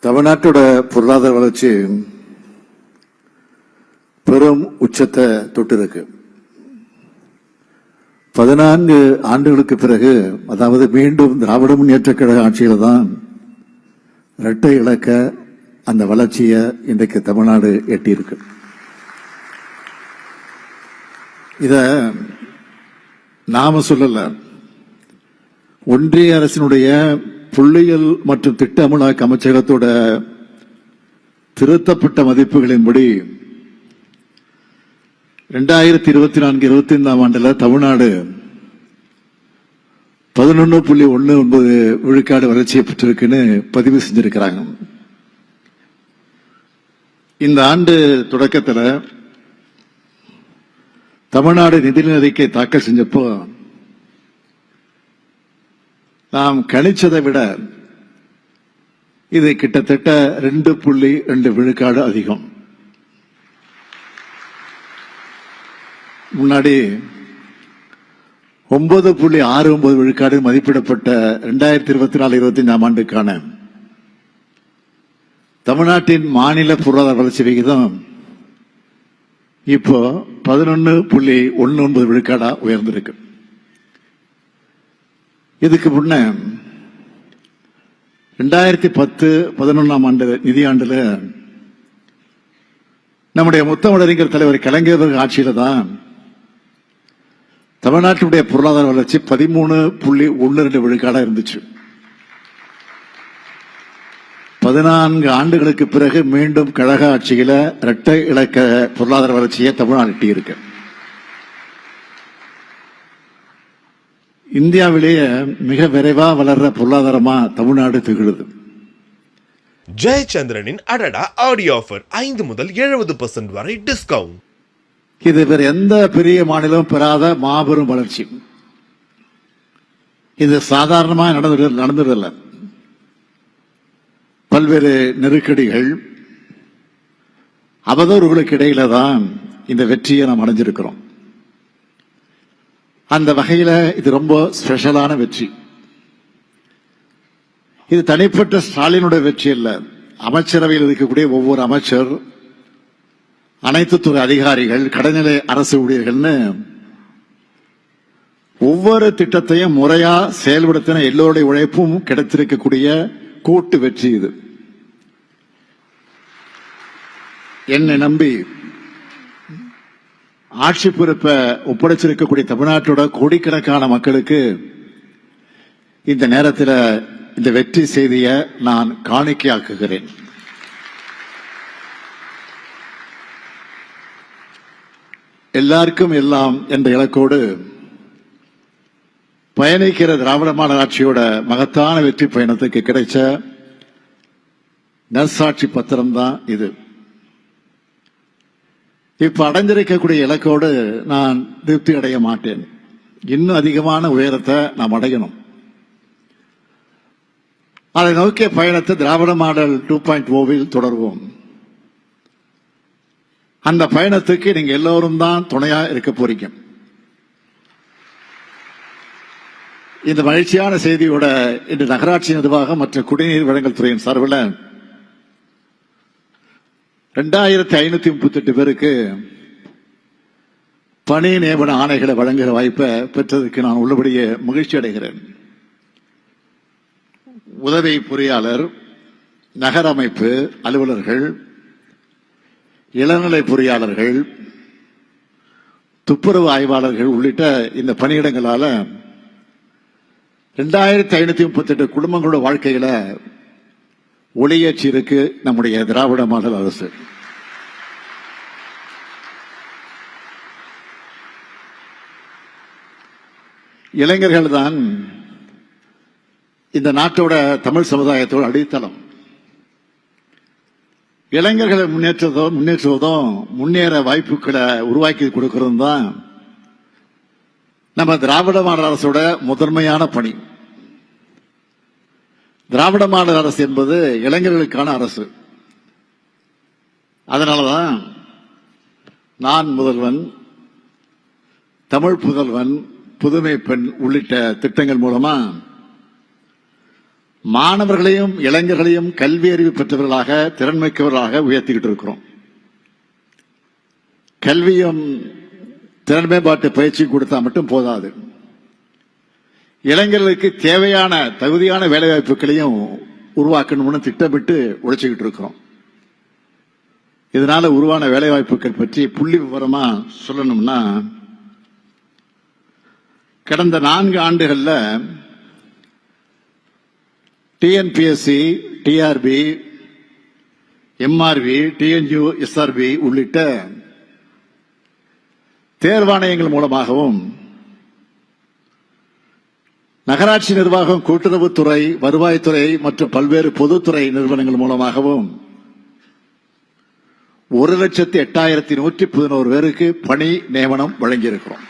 தமிழ்நாட்டோட பொருளாதார வளர்ச்சி பெரும் உச்சத்தை தொட்டிருக்கு. 14 ஆண்டுகளுக்கு பிறகு, அதாவது மீண்டும் திராவிட முன்னேற்ற கழக ஆட்சியில் தான் இரட்டை இலக்க அந்த வளர்ச்சியை இன்றைக்கு தமிழ்நாடு எட்டியிருக்கு. இத நாம சொல்லல, ஒன்றிய அரசினுடைய புள்ளியியல் மற்றும் திட்ட அமலாக்க அமைச்சகத்தோட திருத்தப்பட்ட மதிப்புகளின்படி 2024-25 ஆண்டுல தமிழ்நாடு 11.19 விழுக்காடு வளர்ச்சியை பெற்றிருக்குன்னு பதிவு செஞ்சிருக்கிறாங்க. இந்த ஆண்டு தொடக்கத்தில் தமிழ்நாடு நிதிநிலை அறிக்கை தாக்கல் செஞ்சப்போ நாம் கணிச்சதை விட இது கிட்டத்தட்ட 2.2 விழுக்காடு அதிகம். முன்னாடி 9.69 விழுக்காடு மதிப்பிடப்பட்ட 2024-25 ஆண்டுக்கான தமிழ்நாட்டின் மாநில பொருளாதார வளர்ச்சி விகிதம் இப்போ 11.19 விழுக்காடா உயர்ந்திருக்கு. இதுக்கு முன்ன 2010-11 ஆண்டு நிதியாண்டுல நம்முடைய முத்தமிழறிஞர் தலைவர் கலைஞர் ஆட்சியில தான் தமிழ்நாட்டினுடைய பொருளாதார வளர்ச்சி 13.12 விழுக்காடா இருந்துச்சு. 14 ஆண்டுகளுக்கு பிறகு மீண்டும் கழக ஆட்சியில இரட்டை இலக்க பொருளாதார வளர்ச்சியை தமிழ்நாடு எட்டியிருக்கு. இந்தியாவிலேயே மிக விரைவா வளர்ற பொருளாதாரமா தமிழ்நாடு திகழுது. ஜெயச்சந்திரனின் அடடா ஆடியோ ஆஃபர் 5 முதல் 70% வரை டிஸ்கவுண்ட். இது வேற எந்த பெரிய மாநிலம் பெறாத மாபெரும் வளர்ச்சி. இது சாதாரணமா நடந்ததில்லை. பல்வேறு நெருக்கடிகள், அவதூறுகளுக்கு இடையில தான் இந்த வெற்றியை நாம் அடைஞ்சிருக்கிறோம். அந்த வகையில இது ரொம்ப ஸ்பெஷலான வெற்றி. இது தனிப்பட்ட ஸ்டாலினுடைய வெற்றி அல்ல. அமைச்சரவையில் இருக்கக்கூடிய ஒவ்வொரு அமைச்சர், அனைத்து துறை அதிகாரிகள், கடைநிலை அரசு ஊழியர்கள்னு ஒவ்வொரு திட்டத்தையும் முறையா செயல்படுத்தின எல்லோருடைய உழைப்பும் கிடைத்திருக்கக்கூடிய கூட்டு வெற்றி இது. என்னை நம்பி ஆட்சி பொறுப்பை ஒப்படைச்சிருக்கக்கூடிய தமிழ்நாட்டோட கோடிக்கணக்கான மக்களுக்கு இந்த நேரத்தில் இந்த வெற்றி செய்தியை நான் காணிக்கையாக்குகிறேன். எல்லாருக்கும் எல்லாம் என்ற இலக்கோடு பயணிக்கிற திராவிட மாடல் ஆட்சியோட மகத்தான வெற்றி பயணத்துக்கு கிடைச்ச நற்சாட்சி பத்திரம் தான் இது. இப்ப அடைஞ்சிருக்கக்கூடிய இலக்கோடு நான் திருப்தி அடைய மாட்டேன். இன்னும் அதிகமான உயரத்தை நாம் அடையணும். அதை நோக்கிய பயணத்தை திராவிட மாடல் 2.0 தொடர்வோம். அந்த பயணத்துக்கு நீங்க எல்லோரும் தான் துணையா இருக்க போறீங்க. இந்த மகிழ்ச்சியான செய்தியோட இன்று நகராட்சி நிர்வாகம் மற்றும் குடிநீர் வழங்கல் துறையின் சார்பில் 2538 பேருக்கு பணி நியமன ஆணைகளை வழங்குகிற வாய்ப்பை பெற்றதற்கு நான் உள்ளபடியே மகிழ்ச்சி அடைகிறேன். உதவி பொறியாளர், நகர அமைப்பு அலுவலர்கள், இளநிலை பொறியாளர்கள், துப்புரவு ஆய்வாளர்கள் உள்ளிட்ட இந்த பணியிடங்களால 2538 குடும்பங்களோட வாழ்க்கையில ஒளியேற்றி இருக்கு நம்முடைய திராவிட மாடல் அரசு. இளைஞர்கள் தான் இந்த நாட்டோட தமிழ் சமுதாயத்தோட அடித்தளம். இளைஞர்களை முன்னேற்றுவதும் முன்னேற வாய்ப்புகளை உருவாக்கி கொடுக்கறதும் தான் நம்ம திராவிட மாடல் அரசோட முதன்மையான பணி. திராவிட மாடல் அரசு என்பது இளைஞர்களுக்கான அரசு. அதனாலதான் நான் முதல்வன், தமிழ் புதல்வன், புதுமை பெண் உள்ளிட்ட திட்டங்கள் மூலமா மாணவர்களையும் இளைஞர்களையும் கல்வி அறிவு பெற்றவர்களாக திறன்மிக்கவர்களாக உயர்த்திக்கிட்டு இருக்கிறோம். கல்வியும் திறன் மேம்பாட்டு பயிற்சி கொடுத்தா மட்டும் போதாது. இளைஞர்களுக்கு தேவையான தகுதியான வேலைவாய்ப்புகளையும் உருவாக்கணும்னு திட்டமிட்டு உழைச்சிக்கிட்டு இருக்கிறோம். இதனால உருவான வேலைவாய்ப்புகள் பற்றி புள்ளி விவரமா சொல்லணும்னா, கடந்த 4 ஆண்டுகள்ல TNPSC, TRB, MRB, TNUSRB உள்ளிட்ட தேர்வாணையங்கள் மூலமாகவும், நகராட்சி நிர்வாகம், கூட்டுறவுத்துறை, வருவாய்த்துறை மற்றும் பல்வேறு பொதுத்துறை நிறுவனங்கள் மூலமாகவும் 1,08,111 பேருக்கு பணி நியமனம் வழங்கியிருக்கிறோம்.